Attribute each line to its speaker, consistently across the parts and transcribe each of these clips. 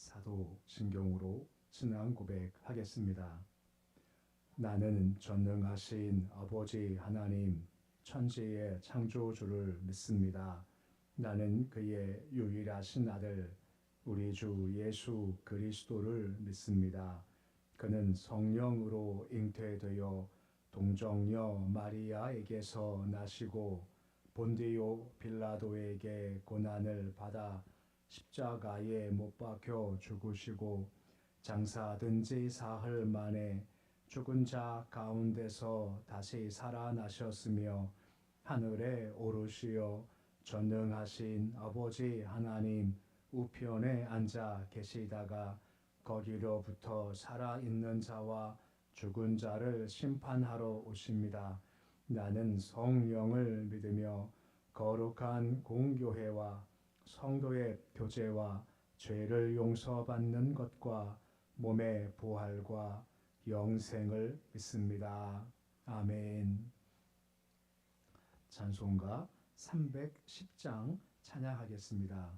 Speaker 1: 사도 신경으로 신앙 고백하겠습니다. 나는 전능하신 아버지 하나님, 천지의 창조주를 믿습니다. 나는 그의 유일하신 아들, 우리 주 예수 그리스도를 믿습니다. 그는 성령으로 잉태되어 동정녀 마리아에게서 나시고 본디오 빌라도에게 고난을 받아 십자가에 못 박혀 죽으시고 장사된 지 사흘 만에 죽은 자 가운데서 다시 살아나셨으며 하늘에 오르시어 전능하신 아버지 하나님 우편에 앉아 계시다가 거기로부터 살아있는 자와 죽은 자를 심판하러 오십니다. 나는 성령을 믿으며 거룩한 공교회와 성도의 교제와 죄를 용서받는 것과 몸의 부활과 영생을 믿습니다. 아멘. 찬송가 310장 찬양하겠습니다.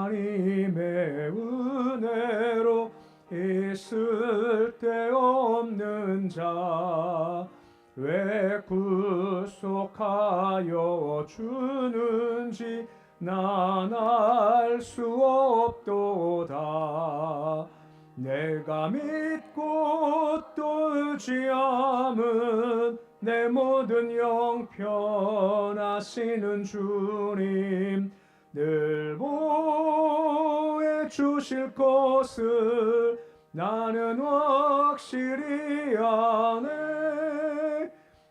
Speaker 1: 하나님의 은혜로 있을 데 없는 자 왜 구속하여 주는지 난 알 수 없도다. 내가 믿고 또 의지함은 내 모든 영 편하시는 주님 늘 보혜 주실 것을 나는 확실히 아네.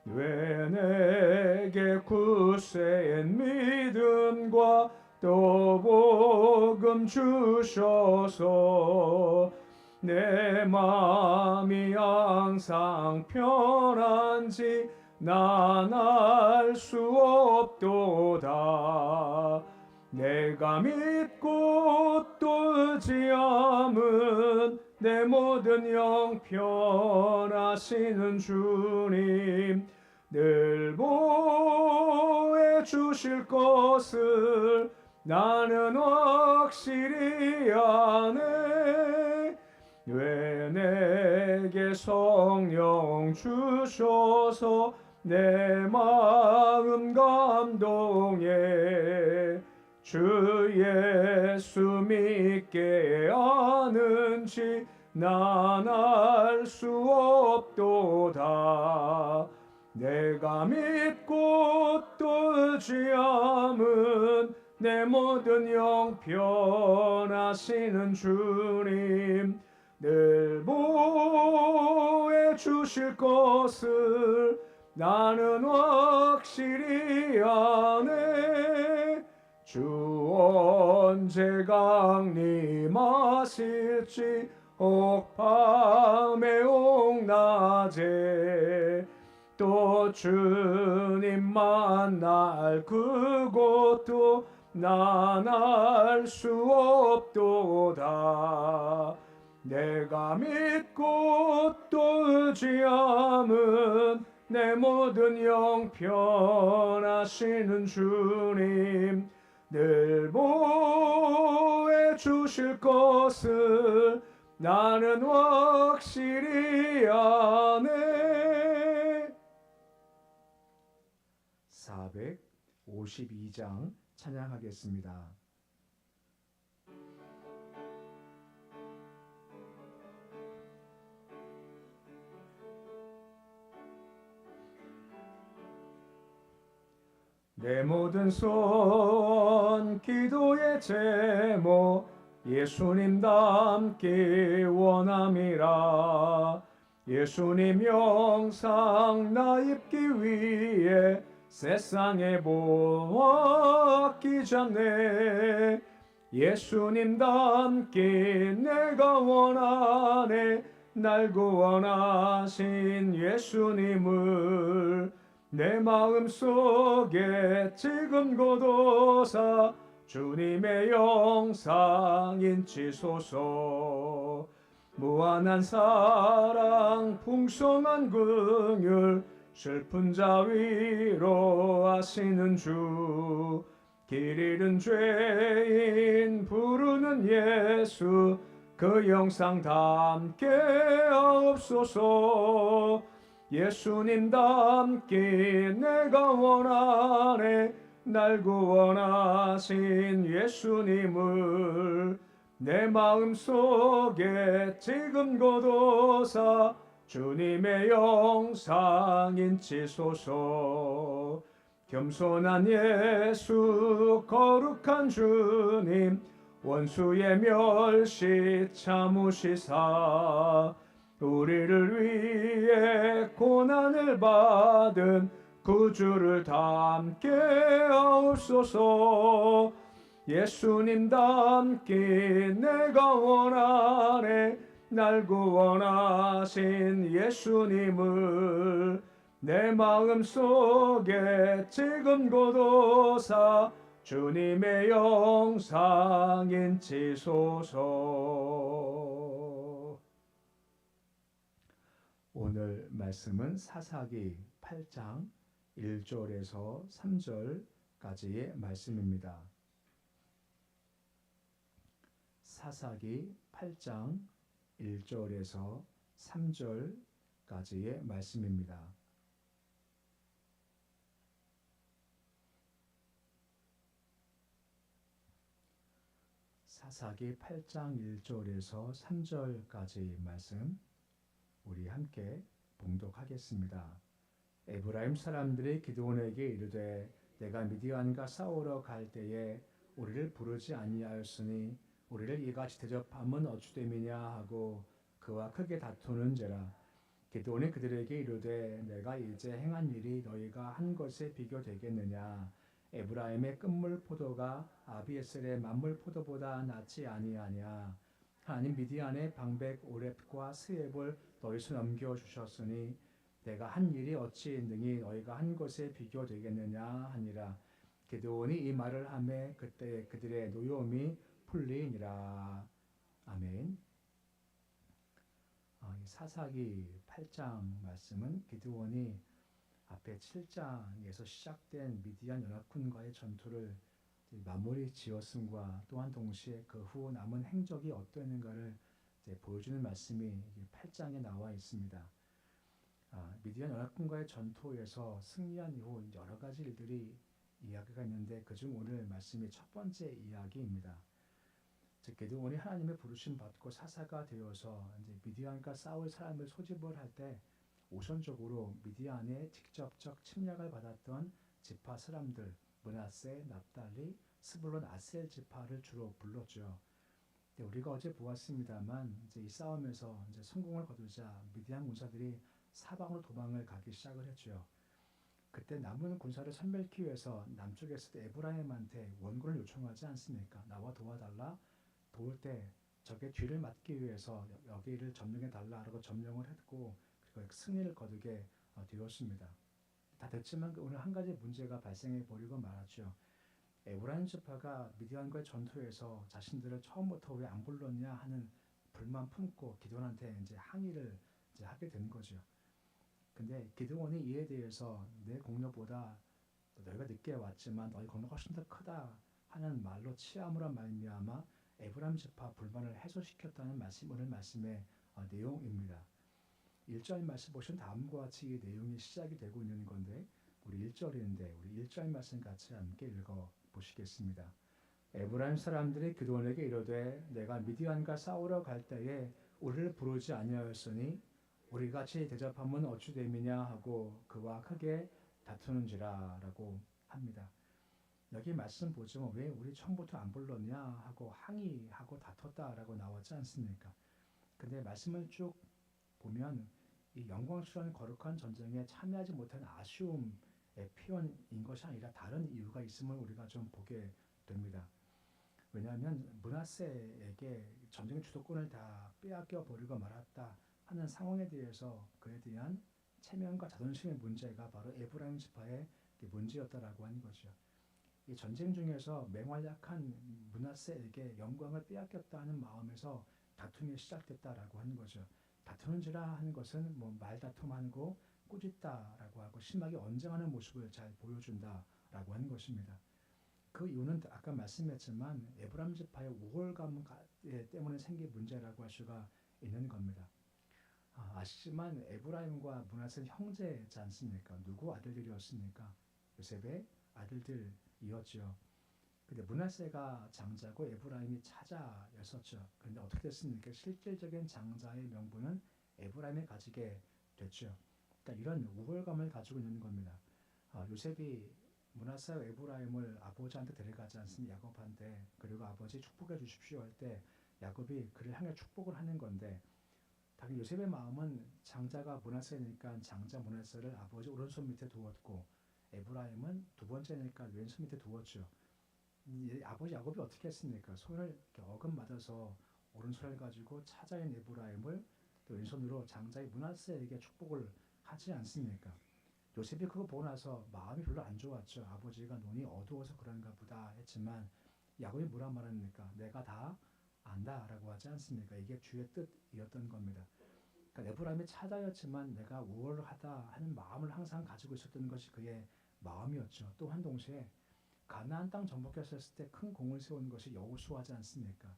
Speaker 1: 왜 내게 굳센 믿음과 또 복음 주셔서 내 마음이 항상 편한지 난 알 수 없도다. 내가 믿고 또 의지함은 내 모든 영 편하시는 주님 늘 보혜 주실 것을 나는 확실히 아네. 왜 내게 성령 주셔서 내 마음 감동해 주 예수 믿게 하는지 난 알 수 없도다. 내가 믿고 또 의지함은 내 모든 영 편하시는 주님 늘 보혜 주실 것을 나는 확실히 아네. 주 언제 강림하실지 혹 밤에 혹 낮에 또 주님 만날 그곳도 난 알 수 없도다. 내가 믿고 또 의지함은 내 모든 영 편하시는 주님 늘 보혜 주실 것을 나는 확실히 아네. 452장 찬양하겠습니다. 내 모든 소원 기도의 제목 예수님 닮기 원함이라. 예수님 영상 나 입기 위해 세상에 보았기 전에 예수님 닮기 내가 원하네. 날 구원하신 예수님을 내 마음속에 지금 고도사 주님의 영상 인치소서. 무한한 사랑 풍성한 긍휼 슬픈 자 위로하시는 주 길 잃은 죄인 부르는 예수 그 영상 담게 하옵소서 예수님 닮기 내가 원하네 날 구원하신 예수님을 내 마음속에 지금 고도사 주님의 영상 인치소서 겸손한 예수 거룩한 주님 원수의 멸시 참으시사 우리를 위해 고난을 받은 구주를 닮게 하옵소서 예수님 닮기 내가 원하네 날 구원하신 예수님을 내 마음속에 지금 고도사 주님의 영상 인치소서. 오늘 말씀은 사사기 8장 1절에서 3절까지의 말씀입니다. 사사기 8장 1절에서 3절까지의 말씀입니다. 사사기 8장 1절에서 3절까지 말씀 우리 함께 봉독하겠습니다. 에브라임 사람들이 기드온에게 이르되 내가 미디안과 싸우러 갈 때에 우리를 부르지 아니하였으니 우리를 이같이 대접함은 어찌됨이냐 하고 그와 크게 다투는지라. 기드온이 그들에게 이르되 내가 이제 행한 일이 너희가 한 것에 비교되겠느냐. 에브라임의 끝물 포도가 아비에셀의 만물 포도보다 낫지 아니하냐. 하나님 미디안의 방백 오렙과 스앱을 너희 손 넘겨 주셨으니 내가 한 일이 어찌 능히 너희가 한 것에 비교되겠느냐 하니라. 기드온이 이 말을 하매 그때 그들의 노여움이 풀리니라. 아멘. 사사기 8장 말씀은 기드온이 앞에 7장에서 시작된 미디안 연합군과의 전투를 마무리 지었음과 또한 동시에 그 후 남은 행적이 어떠했는가를 보여주는 말씀이 8장에 나와 있습니다. 미디안 연합군과의 전투에서 승리한 이후 여러 가지 일들이 이야기가 있는데 그중 오늘 말씀이 첫 번째 이야기입니다. 즉 기드온이 하나님의 부르심 받고 사사가 되어서 이제 미디안과 싸울 사람을 소집을 할 때 우선적으로 미디안의 직접적 침략을 받았던 지파 사람들 므낫세, 납달리, 스불론, 아셀 지파를 주로 불렀죠. 우리가 어제 보았습니다만 이제 이 싸움에서 이제 성공을 거두자 미디안 군사들이 사방으로 도망을 가기 시작을 했죠. 그때 남은 군사를 섬멸기 위해서 남쪽에서 에브라임한테 원군을 요청하지 않습니까? 나와 도와달라. 도울 때 적의 뒤를 막기 위해서 여기를 점령해 달라라고 점령을 했고 그리고 승리를 거두게 되었습니다. 다 됐지만 오늘 한 가지 문제가 발생해 버리고 말았죠. 에브라임 지파가 미디안과의 전투에서 자신들을 처음부터 왜 안 불렀냐 하는 불만 품고 기드온한테 이제 항의를 이제 하게 된 거죠. 근데 기드온이 이에 대해서 내 공로보다 너희가 늦게 왔지만 너희 공로가 훨씬 더 크다 하는 말로 치함으로 말미암아 에브라임 지파 불만을 해소시켰다는 말씀 오늘 말씀의 내용입니다. 1절 말씀 보시면 다음과 같이 이 내용이 시작이 되고 있는 건데 우리 1절인데 우리 1절 말씀 같이 함께 읽어 보시겠습니다. 에브라임 사람들이 기드온에게 이르되 내가 미디안과 싸우러 갈 때에 우리를 부르지 아니하였으니 우리 같이 대접함은 어찌 됨이냐 하고 그와 크게 다투는지라 라고 합니다. 여기 말씀 보지만 왜 우리 처음부터 안 불렀냐 하고 항의하고 다퉜다라고 나오지 않습니까? 근데 말씀을 쭉 보면 이 영광스러운 거룩한 전쟁에 참여하지 못한 아쉬움의 표현인 것이 아니라 다른 이유가 있음을 우리가 좀 보게 됩니다. 왜냐하면 므낫세에게 전쟁 주도권을 다 빼앗겨 버리고 말았다 하는 상황에 대해서 그에 대한 체면과 자존심의 문제가 바로 에브라임 지파의 문제였다라고 하는 거죠. 이 전쟁 중에서 맹활약한 므낫세에게 영광을 빼앗겼다는 마음에서 다툼이 시작됐다라고 하는 거죠. 다투는지라 하는 것은 뭐 말다툼하고 꾸짖다라고 하고 심하게 언쟁하는 모습을 잘 보여준다라고 하는 것입니다. 그 이유는 아까 말씀했지만 에브라임 지파의 우월감 때문에 생긴 문제라고 할 수가 있는 겁니다. 아시지만 에브라임과 므낫세는 형제지 않습니까? 누구 아들들이었습니까? 요셉의 아들들이었죠. 근데 므낫세가 장자고 에브라임이 차자였었죠. 그런데 어떻게 됐습니까? 실질적인 장자의 명분은 에브라임이 가지게 됐죠. 그러니까 이런 우월감을 가지고 있는 겁니다. 요셉이 므낫세와 에브라임을 아버지한테 데려가지 않습니까? 야곱한테. 그리고 아버지 축복해 주십시오 할 때 야곱이 그를 향해 축복을 하는 건데 당연히 요셉의 마음은 장자가 므낫세니까 장자 므낫세를 아버지 오른손 밑에 두었고 에브라임은 두 번째니까 왼손 밑에 두었죠. 아버지 야곱이 어떻게 했습니까? 손을 이렇게 어금맞아서 오른손을 가지고 차자인 에브라임을 또 왼손으로 장자인 므낫세에게 축복을 하지 않습니까? 요셉이 그거 보고 나서 마음이 별로 안 좋았죠. 아버지가 눈이 어두워서 그런가 보다 했지만 야곱이 뭐라 말합니까? 내가 다 안다라고 하지 않습니까? 이게 주의 뜻이었던 겁니다. 그러니까 에브라임이 차자였지만 내가 우월하다 하는 마음을 항상 가지고 있었던 것이 그의 마음이었죠. 또한 동시에 가나안 땅 정복했을 때 큰 공을 세운 것이 여호수아지 않습니까?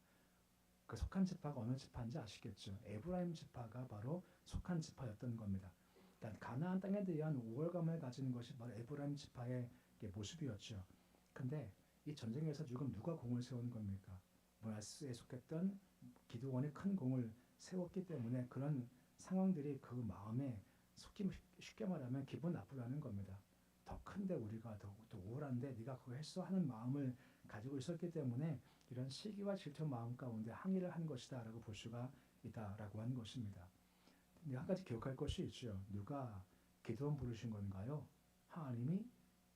Speaker 1: 그 속한 지파가 어느 지파인지 아시겠죠? 에브라임 지파가 바로 속한 지파였던 겁니다. 그러니까 가나안 땅에 대한 우월감을 가진 것이 바로 에브라임 지파의 모습이었죠. 근데 이 전쟁에서 지금 누가 공을 세운 겁니까? 므낫세에 속했던 기드온이 큰 공을 세웠기 때문에 그런 상황들이 그 마음에 쉽게 말하면 기분 나쁘다는 겁니다. 더 큰데 우리가 더 우월한데 네가 그거 했어 하는 마음을 가지고 있었기 때문에 이런 시기와 질투 마음 가운데 항의를 한 것이다 라고 볼 수가 있다라고 하는 것입니다. 근데 한 가지 기억할 것이 있죠. 누가 기드온 부르신 건가요? 하나님이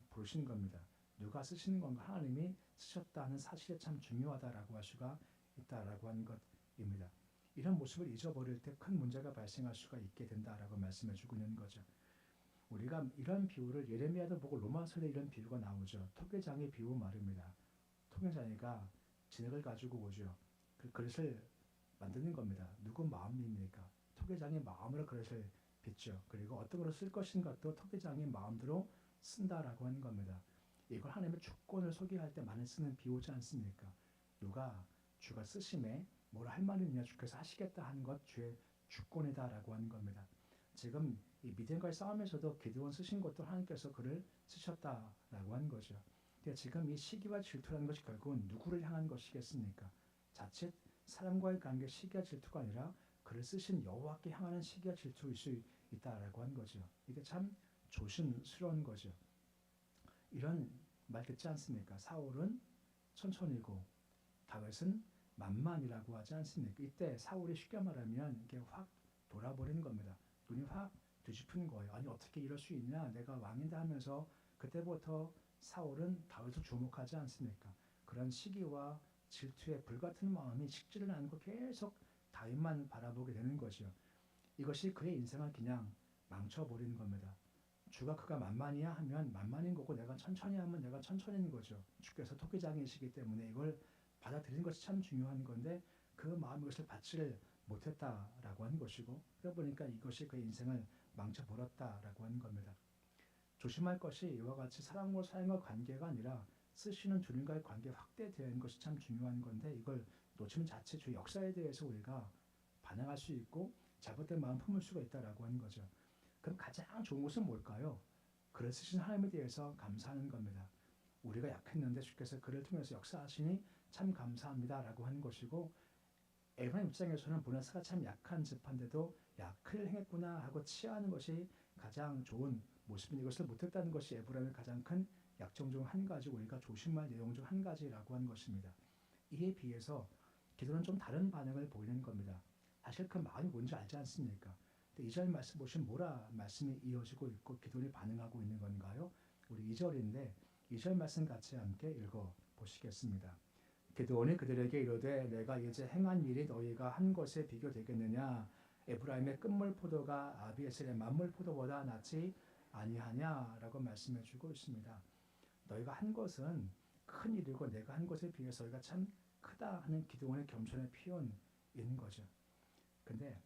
Speaker 1: 부르신 겁니다. 누가 쓰시는 건가? 하나님이 쓰셨다는 사실이 참 중요하다라고 할 수가 있다라고 하는 것입니다. 이런 모습을 잊어버릴 때 큰 문제가 발생할 수가 있게 된다라고 말씀해 주고 있는 거죠. 우리가 이런 비유를 예레미야도 보고 로마서에 이런 비유가 나오죠. 토기장의 비유 말입니다. 토기장이가 진흙을 가지고 오죠. 그 그릇을 만드는 겁니다. 누구 마음입니까? 토기장의 마음으로 그릇을 빚죠. 그리고 어떤 걸로 쓸 것인가도 토기장의 마음대로 쓴다라고 하는 겁니다. 이걸 하나님의 주권을 소개할 때 많이 쓰는 비유지 않습니까? 누가 주가 쓰심에 뭐라 할 말이 있냐 주께서 하시겠다 하는 것 주의 주권이다라고 하는 겁니다. 지금 이 미디안과의 싸움에서도 기드온 쓰신 것도 하나님께서 그를 쓰셨다라고 하는 거죠. 근데 지금 이 시기와 질투라는 것이 결국은 누구를 향한 것이겠습니까? 자칫 사람과의 관계 시기와 질투가 아니라 그를 쓰신 여호와께 향하는 시기와 질투일 수 있다라고 하는 거죠. 이게 참 조심스러운 거죠. 이런 말 듣지 않습니까? 사울은 천천히고 다윗은 만만이라고 하지 않습니까? 이때 사울이 쉽게 말하면 이게 확 돌아버리는 겁니다. 눈이 확 뒤집힌 거예요. 아니 어떻게 이럴 수 있냐? 내가 왕인다 하면서 그때부터 사울은 다윗을 주목하지 않습니까? 그런 시기와 질투의 불같은 마음이 식지를 않고 계속 다윗만 바라보게 되는 거죠. 이것이 그의 인생을 그냥 망쳐버리는 겁니다. 주가 그가 만만이야 하면 만만인 거고 내가 천천히 하면 내가 천천히인 거죠. 주께서 토기장이시기 때문에 이걸 받아들이는 것이 참 중요한 건데 그 마음이 것을 받지를 못했다라고 하는 것이고 그러다 보니까 이것이 그의 인생을 망쳐버렸다라고 하는 겁니다. 조심할 것이 이와 같이 사람과 사람과 관계가 아니라 쓰시는 주님과의 관계 확대되는 것이 참 중요한 건데 이걸 놓치면 자칫 주 역사에 대해서 우리가 반항할 수 있고 잘못된 마음 품을 수가 있다라고 하는 거죠. 그럼 가장 좋은 것은 뭘까요? 그를 쓰신 하나님에 대해서 감사하는 겁니다. 우리가 약했는데 주께서 그를 통해서 역사하시니 참 감사합니다라고 하는 것이고 에브라임 입장에서는 므낫세가 참 약한 집한데도 야 큰일 행했구나 하고 치하하는 것이 가장 좋은 모습인 이것을 못했다는 것이 에브라임의 가장 큰 약점 중 한 가지 우리가 조심할 내용 중 한 가지라고 하는 것입니다. 이에 비해서 기도는 좀 다른 반응을 보이는 겁니다. 사실 그 마음이 뭔지 알지 않습니까? 2절 말씀 보시면 뭐라 말씀이 이어지고 있고 기도를 반응하고 있는 건가요? 우리 2절인데 2절 말씀 같이 함께 읽어 보시겠습니다. 기드온이 그들에게 이르되 내가 이제 행한 일이 너희가 한 것에 비교되겠느냐 에브라임의 끝물 포도가 아비에셀의 만물 포도보다 낫지 아니하냐라고 말씀해 주고 있습니다. 너희가 한 것은 큰 일이고 내가 한 것에 비해서 너희가 참 크다 하는 기드온의 겸손의 표현인 있는 거죠. 근데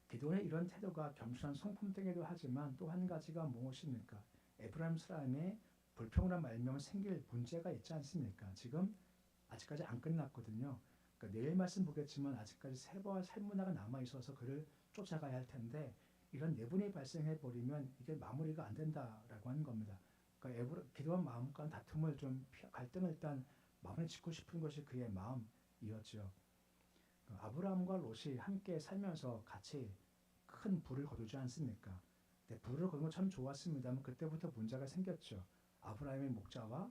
Speaker 1: 기도원의 이런 태도가 겸손한 성품되기도 하지만 또 한 가지가 무엇입니까? 에브라임 사람의 불평으로 말미암아 생길 문제가 있지 않습니까? 지금 아직까지 안 끝났거든요. 그러니까 내일 말씀 보겠지만 아직까지 세바와 살문화가 남아 있어서 그를 쫓아가야 할 텐데 이런 내분이 발생해 버리면 이게 마무리가 안 된다라고 하는 겁니다. 그러니까 기도원 마음과 다툼을 갈등을 일단 마무리 짓고 싶은 것이 그의 마음이었죠. 아브라함과 롯이 함께 살면서 같이 큰 부를 거두지 않습니까? 부를 거둔 건 참 좋았습니다만 그때부터 문제가 생겼죠. 아브라함의 목자와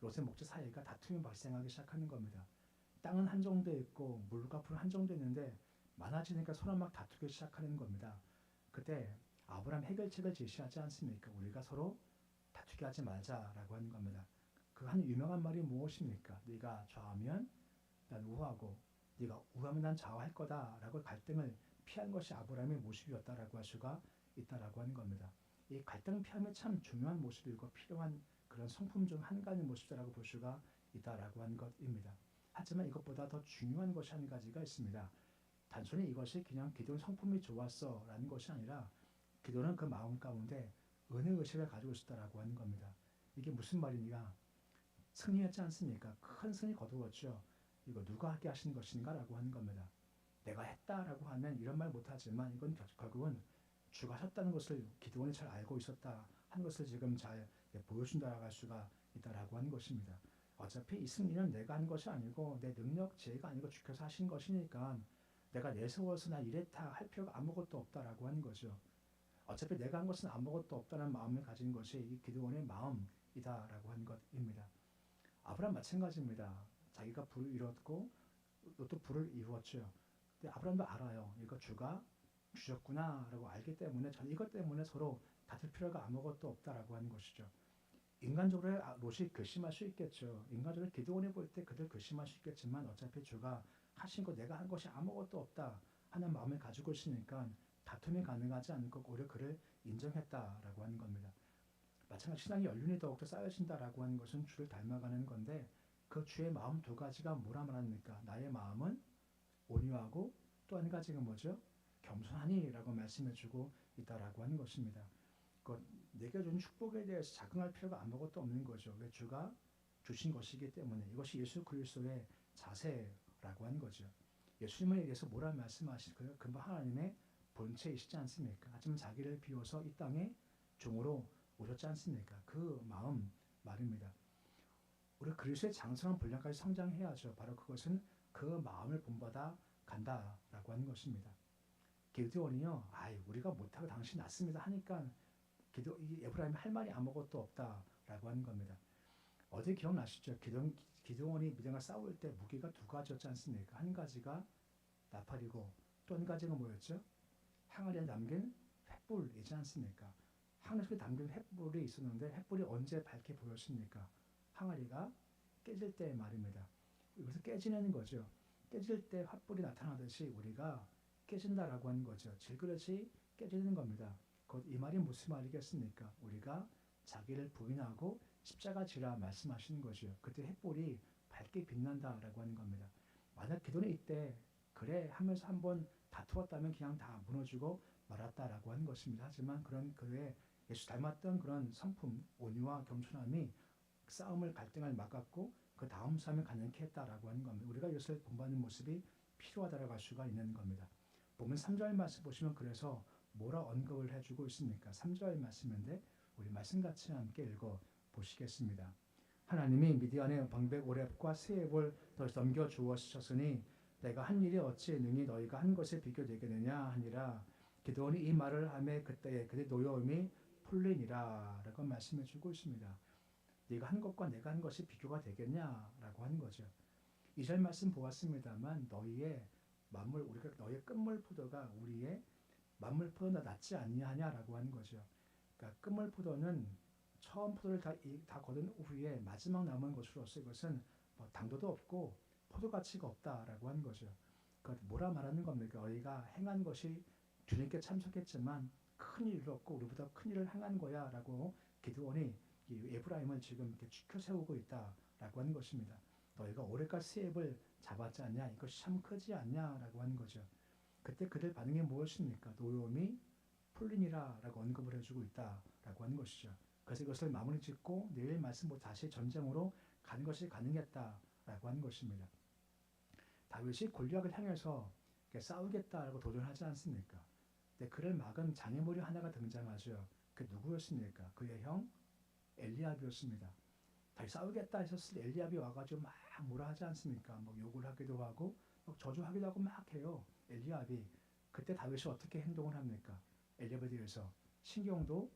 Speaker 1: 롯의 목자 사이가 다툼이 발생하기 시작하는 겁니다. 땅은 한정돼 있고 물과 풀은 한정돼 있는데 많아지니까 서로 막 다투기 시작하는 겁니다. 그때 아브라함 해결책을 제시하지 않습니까? 우리가 서로 다투게 하지 말자라고 하는 겁니다. 그 한 유명한 말이 무엇입니까? 네가 좌하면 난 우하고 네가 우하면 난 좌우할 거다라고 갈등을 피한 것이 아브라함의 모습이었다라고 할 수가 있다라고 하는 겁니다. 이 갈등 피함이 참 중요한 모습이고 필요한 그런 성품 중 한 가지 모습이라고 볼 수가 있다라고 하는 것입니다. 하지만 이것보다 더 중요한 것이 한 가지가 있습니다. 단순히 이것이 그냥 기도는 성품이 좋았어라는 것이 아니라 기도는 그 마음 가운데 은혜 의식을 가지고 있었다라고 하는 겁니다. 이게 무슨 말이냐? 승리했지 않습니까? 큰 승리 거두었죠. 이거 누가 하게 하신 것인가라고 하는 겁니다. 내가 했다라고 하면 이런 말 못하지만 이건 결국은 주가 하셨다는 것을 기도원이 잘 알고 있었다 하는 것을 지금 잘 보여준다라고 할 수가 있다라고 하는 것입니다. 어차피 이 승리는 내가 한 것이 아니고 내 능력, 지혜가 아니고 주께서 하신 것이니까 내가 내세워서 나 이랬다 할 필요가 아무것도 없다라고 하는 거죠. 어차피 내가 한 것은 아무것도 없다는 마음을 가진 것이 이 기도원의 마음이다라고 하는 것입니다. 아브라함 마찬가지입니다. 자기가 불을 이뤘고 또 불을 이루었죠. 근데 아브라함도 알아요. 이거 주가 주셨구나라고 알기 때문에 저는 이것 때문에 서로 다툴 필요가 아무것도 없다라고 하는 것이죠. 인간적으로 롯이 괘씸할 수 있겠죠. 인간적으로 기도원이 볼 때 그들 괘씸할 수 있겠지만 어차피 주가 하신 거 내가 한 것이 아무것도 없다 하는 마음을 가지고 있으니까 다툼이 가능하지 않고 오히려 그를 인정했다라고 하는 겁니다. 마찬가지 신앙의 연륜이 더욱더 쌓여진다라고 하는 것은 주를 닮아가는 건데 그 주의 마음 두 가지가 뭐라 말합니까? 나의 마음은 온유하고 또 한 가지가 뭐죠? 겸손하니라고 말씀해주고 있다라고 하는 것입니다. 내게 준 축복에 대해서 자긍할 필요가 아무것도 없는 거죠. 왜 주가 주신 것이기 때문에 이것이 예수 그리스도의 자세라고 하는 거죠. 예수님에 대해서 뭐라 말씀하실까요? 금방 하나님의 본체이시지 않습니까? 하지만 자기를 비워서 이 땅에 종으로 오셨지 않습니까? 그 마음 말입니다. 우리 그리스도의 장성한 분량까지 성장해야죠. 바로 그것은 그 마음을 본받아 간다라고 하는 것입니다. 기드온이요, 우리가 못하고 당신 낫습니다 하니까 이 에브라임이 할 말이 아무것도 없다라고 하는 겁니다. 어디 기억나시죠? 기드온이 미디안과 싸울 때 무기가 두 가지였지 않습니까? 한 가지가 나팔이고 또 한 가지가 뭐였죠? 항아리에 담긴 횃불이지 않습니까? 항아리에 담긴 횃불이 있었는데 횃불이 언제 밝게 보였습니까? 항아리가 깨질 때 말입니다. 이것을 깨지는 거죠. 깨질 때 횃불이 나타나듯이 우리가 깨진다라고 하는 거죠. 질그릇이 깨지는 겁니다. 곧 이 말이 무슨 말이겠습니까? 우리가 자기를 부인하고 십자가 지라 말씀하시는 것이요. 그때 횃불이 밝게 빛난다라고 하는 겁니다. 만약 기도는 이때 그래 하면서 한번 다투었다면 그냥 다 무너지고 말았다라고 하는 것입니다. 하지만 그런 그의 예수 닮았던 그런 성품, 온유와 겸손함이 싸움을 갈등을 막았고 그 다음 싸움을 가능케 했다라고 하는 겁니다. 우리가 이것을 본받는 모습이 필요하다라고 할 수가 있는 겁니다. 보면 3절 말씀 보시면 그래서 뭐라 언급을 해주고 있습니까? 3절 말씀인데 우리 말씀 같이 함께 읽어 보시겠습니다. 하나님이 미디안의 방백 오렙과 스엡을 더 넘겨 주었으니 내가 한 일이 어찌 능히 너희가 한 것에 비교되겠느냐 하니라. 기드온이 이 말을 하매 그때에 그의 노여움이 풀리니라 라고 말씀해 주고 있습니다. 네가 한 것과 내가 한 것이 비교가 되겠냐라고 하는 거죠. 2절 말씀 보았습니다만 너희의 너희의 포도가 우리의 만물 포도나 낫지 아니하냐라고 하는 거죠. 그러니까 끝물 포도는 처음 포도를 다 거둔 후에 마지막 남은 것으로서 이것은 당도도 없고 포도 가치가 없다라고 하는 거죠. 그러니까 뭐라 말하는 겁니까? 너희가 행한 것이 주님께 참석했지만 큰 일을 얻고 우리보다 큰 일을 행한 거야라고 기드온이 이 에브라임을 지금 이렇게 지켜 세우고 있다라고 하는 것입니다. 너희가 올해까지 세입을 잡았지 않냐? 이것이 참 크지 않냐라고 하는 거죠. 그때 그들 반응이 무엇입니까? 노여움이 풀리니라라고 언급을 해주고 있다라고 하는 것이죠. 그래서 이것을 마무리 짓고 내일 말씀 다시 전쟁으로 가는 것이 가능했다라고 하는 것입니다. 다윗이 골리앗을 향해서 싸우겠다라고 도전하지 않습니까? 근데 그를 막은 장애물이 하나가 등장하죠. 그 누구였습니까? 그의 형 엘리압이었습니다. 다시 싸우겠다 했었을 때 엘리압이 와가지고 막 뭐라 하지 않습니까? 뭐 욕을 하기도 하고 막 저주하기도 하고 막 해요. 엘리압이. 그때 다윗이 어떻게 행동을 합니까? 엘리압에 대해서 신경도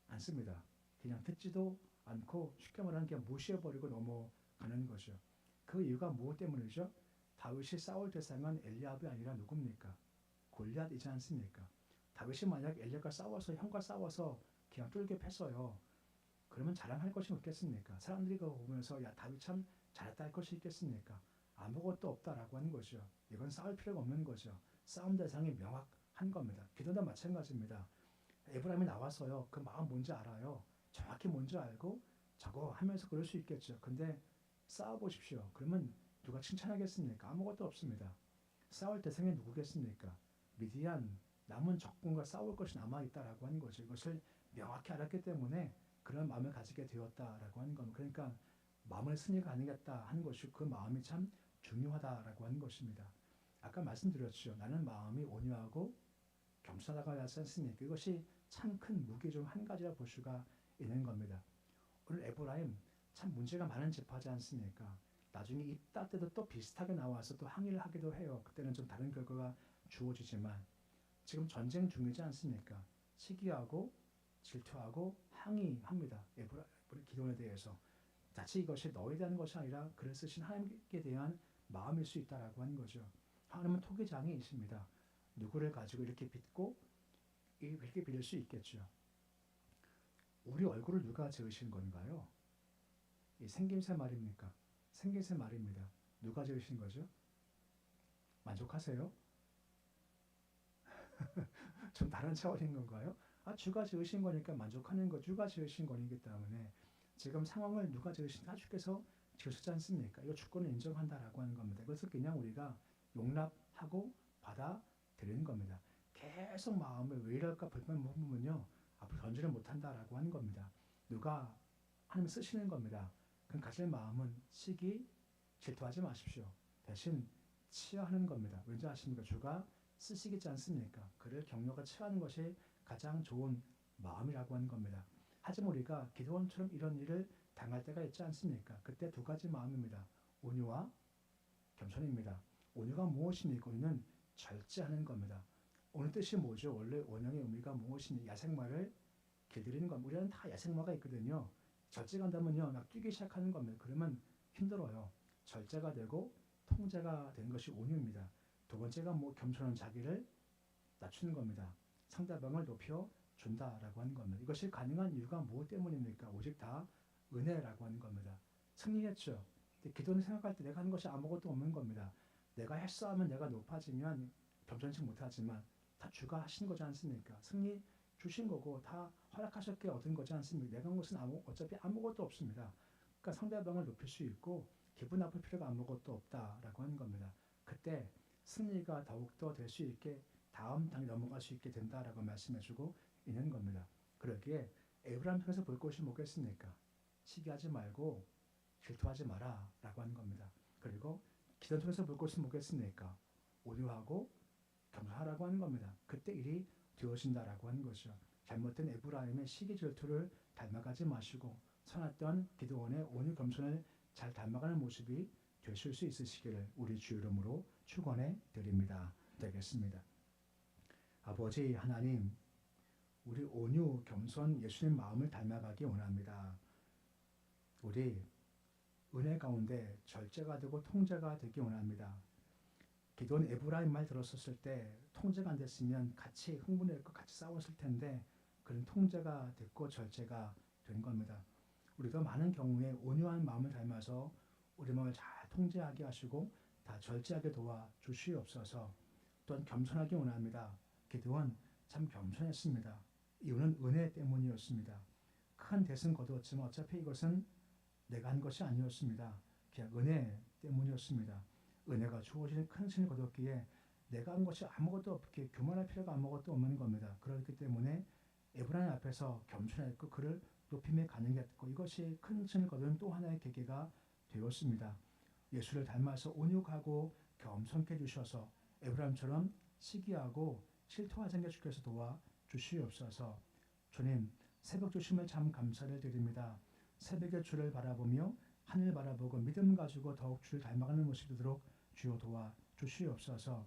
Speaker 1: 안 씁니다. 그냥 듣지도 않고 쉽게 말하면 그냥 무시해버리고 넘어가는 거죠. 그 이유가 무엇 때문이죠? 다윗이 싸울 대상은 엘리압이 아니라 누굽니까? 골리앗이지 않습니까? 다윗이 만약 엘리압과 싸워서 형과 싸워서 그냥 뚫게 팼어요. 그러면 자랑할 것이 없겠습니까? 사람들이 그거 보면서 야 다윗 참 잘했다 할 것이 있겠습니까? 아무것도 없다라고 하는 거죠. 이건 싸울 필요가 없는 거죠. 싸움 대상이 명확한 겁니다. 기도도 마찬가지입니다. 에브라임이 나와서요. 그 마음 뭔지 알아요. 정확히 뭔지 알고 저거 하면서 그럴 수 있겠죠. 근데 싸워보십시오. 그러면 누가 칭찬하겠습니까? 아무것도 없습니다. 싸울 대상이 누구겠습니까? 미디안 남은 적군과 싸울 것이 남아있다라고 하는 거죠. 이것을 명확히 알았기 때문에 그런 마음을 가지게 되었다라고 하는 겁니다. 그러니까 마음의 승리가 가능했다 하는 것이 그 마음이 참 중요하다라고 하는 것입니다. 아까 말씀드렸죠. 나는 마음이 온유하고 겸손하다고 하지 않습니까? 이것이 참 큰 무기 중 한 가지라 볼 수가 있는 겁니다. 오늘 에브라임 참 문제가 많은 집하지 않습니까? 나중에 이따 때도 또 비슷하게 나와서 또 항의를 하기도 해요. 그때는 좀 다른 결과가 주어지지만 지금 전쟁 중이지 않습니까? 시기하고 질투하고 항의합니다. 에브라임 기도에 대해서. 자칫 이것이 너에 대한 것이 아니라 글을 쓰신 하나님께 대한 마음일 수 있다라고 하는 거죠. 하나님은 토기장이이십니다. 누구를 가지고 이렇게 빚고 이렇게 빌릴 수 있겠죠. 우리 얼굴을 누가 지으신 건가요? 이 생김새 말입니까? 생김새 말입니다. 누가 지으신 거죠? 만족하세요? 좀 다른 차원인 건가요? 주가 지으신 거니까 만족하는 거, 주가 지으신 거이기 때문에 지금 상황을 누가 지으신 주께서 지으셨지 않습니까? 이거 주권을 인정한다라고 하는 겁니다. 그래서 그냥 우리가 용납하고 받아들이는 겁니다. 계속 마음을 왜 이럴까 불만 품으면요 앞으로 던지를 못한다라고 하는 겁니다. 누가 하나님 쓰시는 겁니다. 그럼 가질 마음은 시기, 질투하지 마십시오. 대신 치하하는 겁니다. 왠지 아십니까? 주가 쓰시겠지 않습니까? 그를 격려가 취하는 것이 가장 좋은 마음이라고 하는 겁니다. 하지만 우리가 기도원처럼 이런 일을 당할 때가 있지 않습니까? 그때 두 가지 마음입니다. 온유와 겸손입니다. 온유가 무엇입니까? 온유는 절제하는 겁니다. 오늘 뜻이 뭐죠? 원래 원형의 의미가 무엇이니? 야생마를 길들이는 겁니다. 우리는 다 야생마가 있거든요. 절제간다면요, 막 뛰기 시작하는 겁니다. 그러면 힘들어요. 절제가 되고 통제가 되는 것이 온유입니다. 두 번째가 겸손한 자기를 낮추는 겁니다. 상대방을 높여 준다라고 하는 겁니다. 이것이 가능한 이유가 무엇 때문입니까? 오직 다 은혜라고 하는 겁니다. 승리했죠. 기도는 생각할 때 내가 하는 것이 아무것도 없는 겁니다. 내가 했어 하면 내가 높아지면 겸손치 못하지만 다 주가 하신 거지 않습니까? 승리 주신 거고 다 허락하셨기에 얻은 거지 않습니까? 내가 한 것은 어차피 아무것도 없습니다. 그러니까 상대방을 높일 수 있고 기분 나쁠 필요가 아무것도 없다라고 하는 겁니다. 그때 승리가 더욱더 될 수 있게 다음 단계 넘어갈 수 있게 된다라고 말씀해주고 있는 겁니다. 그러기에 에브라임 통해서 볼 것이 뭐겠습니까? 시기하지 말고 질투하지 마라 라고 하는 겁니다. 그리고 기도 통해서 볼 것이 뭐겠습니까? 온유하고 겸손하라고 하는 겁니다. 그때 일이 되어진다라고 하는 것이죠. 잘못된 에브라임의 시기 질투를 닮아가지 마시고 선했던 기도원의 온유 겸손을 잘 닮아가는 모습이 되실 수 있으시기를 우리 주 이름으로 축원해 드립니다. 되겠습니다. 아버지 하나님, 우리 온유 겸손 예수님 마음을 닮아가기 원합니다. 우리 은혜 가운데 절제가 되고 통제가 되기 원합니다. 기도원 에브라임 말 들었었을 때 통제가 안 됐으면 같이 흥분했고 같이 싸웠을 텐데 그런 통제가 됐고 절제가 된 겁니다. 우리도 많은 경우에 온유한 마음을 닮아서 우리 마음을 잘 통제하게 하시고 다 절제하게 도와주시옵소서. 또한 겸손하게 원합니다. 기도원 참 겸손했습니다. 이유는 은혜 때문이었습니다. 큰 대승 거두었지만 어차피 이것은 내가 한 것이 아니었습니다. 그냥 은혜 때문이었습니다. 은혜가 주어지는 큰 승을 거뒀기에 내가 한 것이 아무것도 없게 교만할 필요가 아무것도 없는 겁니다. 그렇기 때문에 에브라임 앞에서 겸손했고 그를 높임에 가능했고 이것이 큰 승을 거둔 또 하나의 계기가 되었습니다. 예수를 닮아서 온유하고 겸손케 해주셔서 에브라임처럼 시기하고 실토하지 않게 주께서 도와 주시옵소서. 주님, 새벽 주심을 참 감사를 드립니다. 새벽의 주를 바라보며 하늘 바라보고 믿음 가지고 더욱 주를 닮아가는 모습이 되도록 주여 도와 주시옵소서.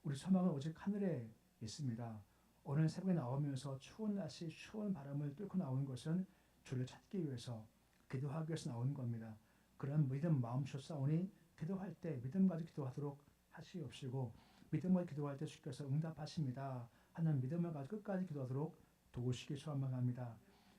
Speaker 1: 우리 소망은 오직 하늘에 있습니다. 오늘 새벽에 나오면서 추운 날씨, 추운 바람을 뚫고 나오는 것은 주를 찾기 위해서, 기도하기 위해서 나오는 겁니다. 그런 믿음 마음 주사오니 기도할 때 믿음 가지고 기도하도록 하시옵시고 믿음을 기도할 때 주께서 응답하십니다 하는 믿음을 가지고 끝까지 기도하도록 도우시기 소원합니다.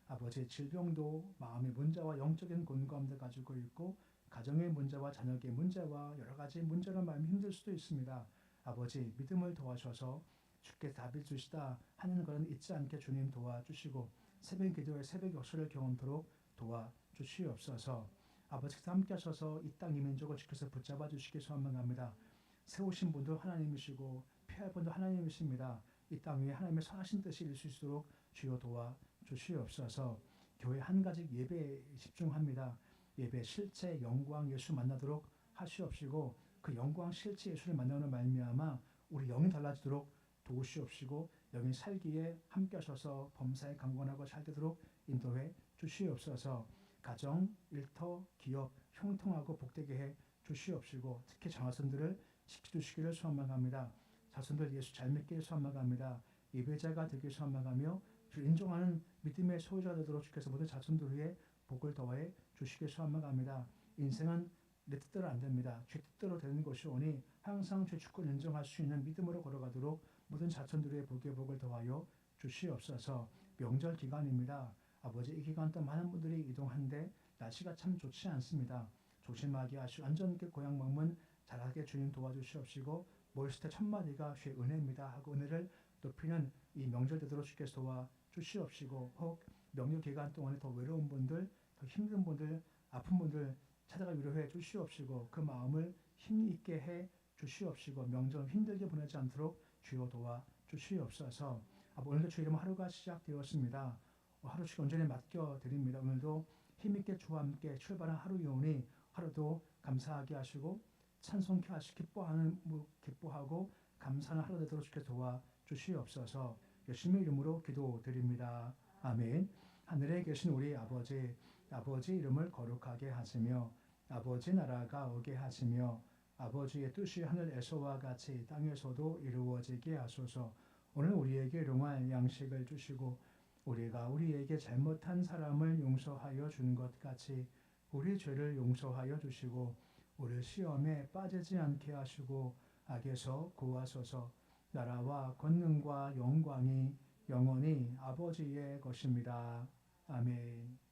Speaker 1: 아버지, 질병도 마음의 문제와 영적인 곤고함도 가지고 있고 가정의 문제와 자녀의 문제와 여러 가지 문제로 마음이 힘들 수도 있습니다. 아버지, 믿음을 도와셔서 주께 답을 주시다 하는 것은 잊지 않게 주님 도와주시고 새벽 기도의 새벽 역사를 경험토록 도와주시옵소서. 아버지께서 함께 하셔서 이 땅 이 민족을 주께서 붙잡아 주시기 소원합니다. 세우신 분도 하나님이시고 피할 분도 하나님이십니다. 이 땅 위에 하나님의 선하신 뜻이 이룰 수 있도록 주여 도와주시옵소서. 교회 한 가지 예배에 집중합니다. 예배 실체 영광 예수 만나도록 하시옵시고 그 영광 실체 예수를 만나는 말미암아 우리 영이 달라지도록 도우시옵시고 영이 살기에 함께 하셔서 범사에 강건하고 잘 되도록 인도해 주시옵소서. 가정, 일터, 기업 형통하고 복되게 해 주시옵시고 특히 자손들을 지켜주시기를 소원합니다. 자손들 예수 잘 믿기를 소원합니다. 예배자가 되기를 소원하며 주를 인정하는 믿음의 소유자가 되도록 주께서 모든 자손들 위해 복을 더해 주시기를 소원합니다. 인생은 내 뜻대로 안 됩니다. 죄 뜻대로 되는 것이 오니 항상 죄 주권을 인정할 수 있는 믿음으로 걸어가도록 모든 자손들의 복을 더하여 주시옵소서. 명절 기간입니다. 아버지, 이 기간 동안 많은 분들이 이동하는데 날씨가 참 좋지 않습니다. 조심하게 하시고 안전하게 고향 방문 잘하게 주님 도와주시옵시고 모였을 때 첫마디가 주의 은혜입니다 하고 은혜를 높이는 이 명절 되도록 주께서 도와주시옵시고 혹 명절 기간 동안에 더 외로운 분들, 더 힘든 분들, 아픈 분들 찾아가 위로해 주시옵시고 그 마음을 힘있게 해 주시옵시고 명절 힘들게 보내지 않도록 주여 도와주시옵소서. 오늘도 주의 이름 하루가 시작되었습니다. 하루씩 온전히 맡겨드립니다. 오늘도 힘있게 주와 함께 출발한 하루이오니 하루도 감사하게 하시고 찬송케 하시고 기뻐하고 감사하는 하루 되도록 주께 도와주시옵소서. 예수님의 이름으로 기도드립니다. 아멘. 하늘에 계신 우리 아버지 이름을 거룩하게 하시며 아버지 나라가 오게 하시며 아버지의 뜻이 하늘에서와 같이 땅에서도 이루어지게 하소서. 오늘 우리에게 일용할 양식을 주시고 우리가 우리에게 잘못한 사람을 용서하여 주는 것 같이 우리 죄를 용서하여 주시고 우리 시험에 빠지지 않게 하시고 악에서 구하소서. 나라와 권능과 영광이 영원히 아버지의 것입니다. 아멘.